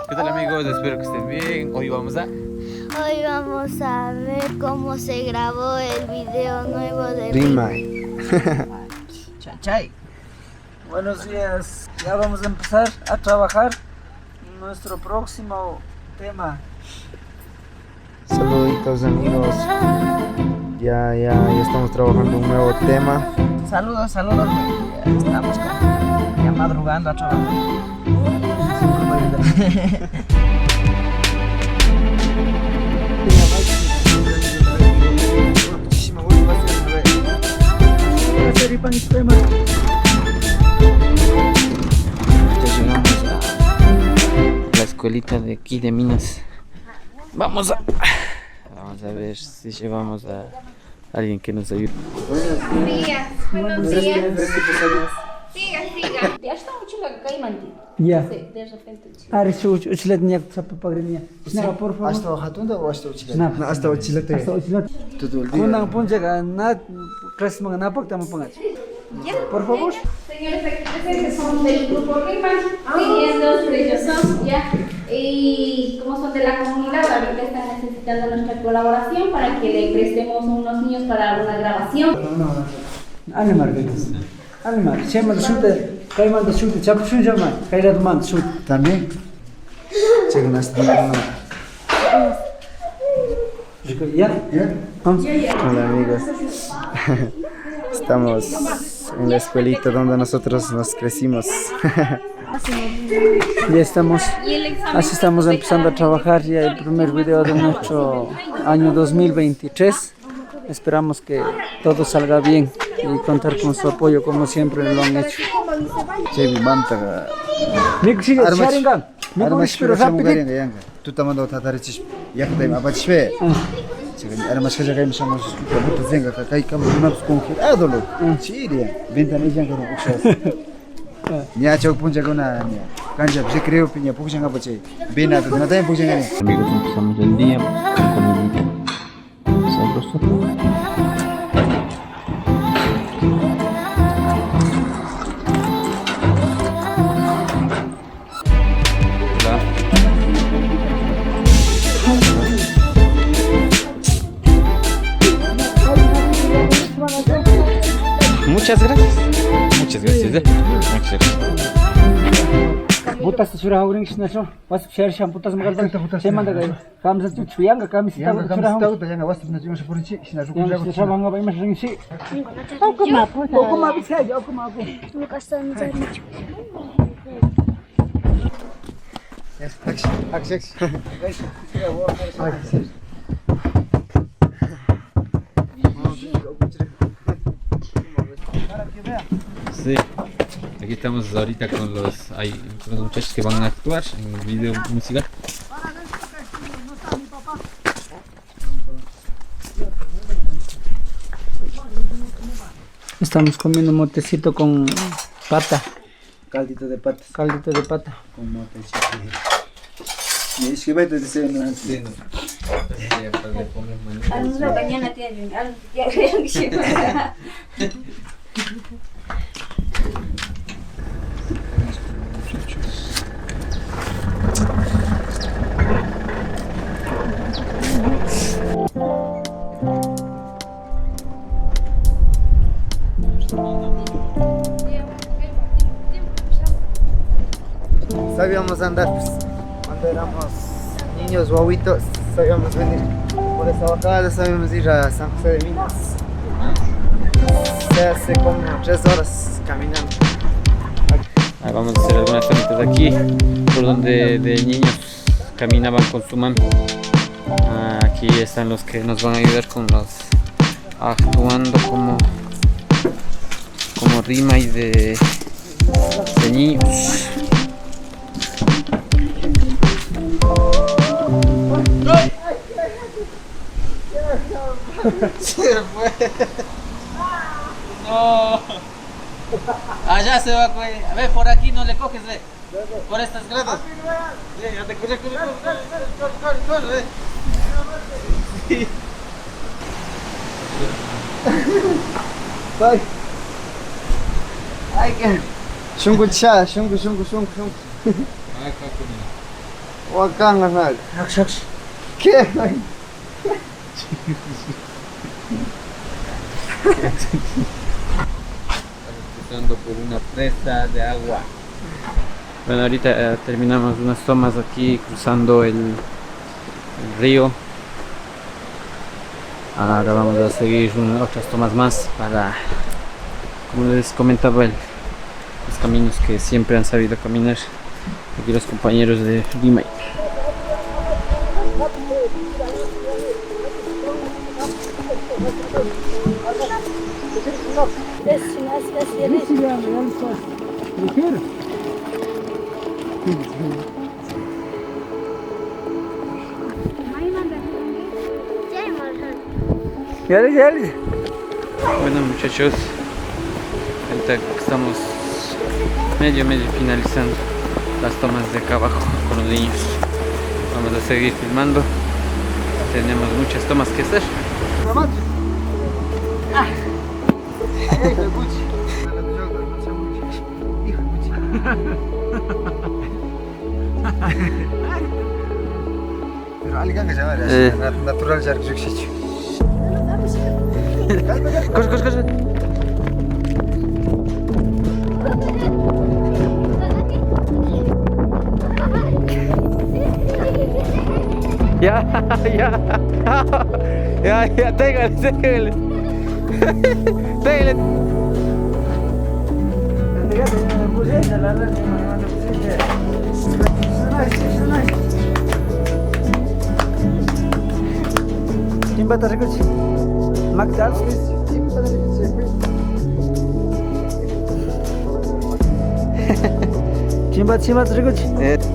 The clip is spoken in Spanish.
¿Qué tal amigos? Espero que estén bien. Hoy vamos a ver cómo se grabó el video nuevo de Rima. Chachay. Buenos días. Ya vamos a empezar a trabajar en nuestro próximo tema. Saluditos amigos. Ya estamos trabajando un nuevo tema. Saludos. Ya estamos ya madrugando a trabajar. Ya llegamos a la escuelita de aquí de Minas. Vamos a ver si llevamos a alguien que nos ayude. Buenos días. Siga. Ya está mucho la caimante. Ya. Sí, de repente. Uchilet niak sapa pagrinya. Snap por favor. Hasta hatunda o hasta uchilat? Snap. Hasta uchilat. Todo el día. Kunang punjaga na clase mga napak tama pangat. Por favor. Señores, aquí presentes son del grupo RIMA, siguiendo ellos son ya. Y como son de la comunidad, ahorita están necesitando nuestra colaboración para que le prestemos a unos niños para una grabación. Animar betas. Animar. Siempre sulte. Caimante sulte. Chapushun llaman. Kairat man sut. También. Chequen hasta Ya. Hola amigos. Estamos en la escuelita donde nosotros nos crecimos. Ya estamos. Así estamos empezando a trabajar ya el primer video de nuestro año 2023. Esperamos que todo salga bien y contar con su apoyo como siempre lo han hecho. Chevi manta. Tú tomando tatarichis. Ya que te apachwe. Chequen, además que ya que somos puta zenga que como una congelado. Chiria. Venta ni janga no uxas. Ya chau punja guna nya. Kanja se creo piña puxanga pache. Bina tu na también puxanga ni. Amigos, empezamos el día con comidita. Sabroso. Muchas gracias. Muchas gracias. Butas surah uring snacho. Was share sham butas magal se manda gai. Kamsa tu chuyanga kamisa ta surah. Tahu tanya was tu nanti masuk perinci. Sina suku Yang jago. saya bangga bayi masing si. Aku mapu. Aku mau bisa aja, aku mau. Aksi. Sí. Aquí estamos ahorita con los muchachos que van a actuar en el video musical. Estamos comiendo motecito con pata, Caldito de patas. caldito de pata. Con motecito. Y es que me te dicen no sé. Algo mañana tienen, ya creo que sí. Sabíamos andar, pues, cuando éramos niños guaguitos, sabíamos venir por esa bajada, sabíamos ir a San José de Minas. Se hace como 3 horas caminando. Vamos a hacer algunas trámites aquí, por donde de niños caminaban con su mami. Aquí están los que nos van a ayudar con los actuando como rima y de niños. Se fue. No. Allá se va, güey. A ver, por aquí no le coges, ve. Por estas gradas. Ya te corre. Sí. Bye. Ay, que. Shungu cha, shungu. Wakanga nal. Akshaks. ¿Qué? Cruzando por una presa de agua. Bueno, ahorita terminamos unas tomas aquí cruzando el río. Ahora vamos a seguir otras tomas más para, como les comentaba, los caminos que siempre han sabido caminar aquí los compañeros de Rimay. Gel. Bueno muchachos, ahorita estamos medio finalizando las tomas de acá abajo con los niños. Vamos a seguir filmando, tenemos muchas tomas que hacer. Pero alguien que se llama natural şarkı çok seçiyor. Koş. Ya, téngale. Téngale. Kim batar kuch? McDonald's. Kim batar kuch? Tranquilito.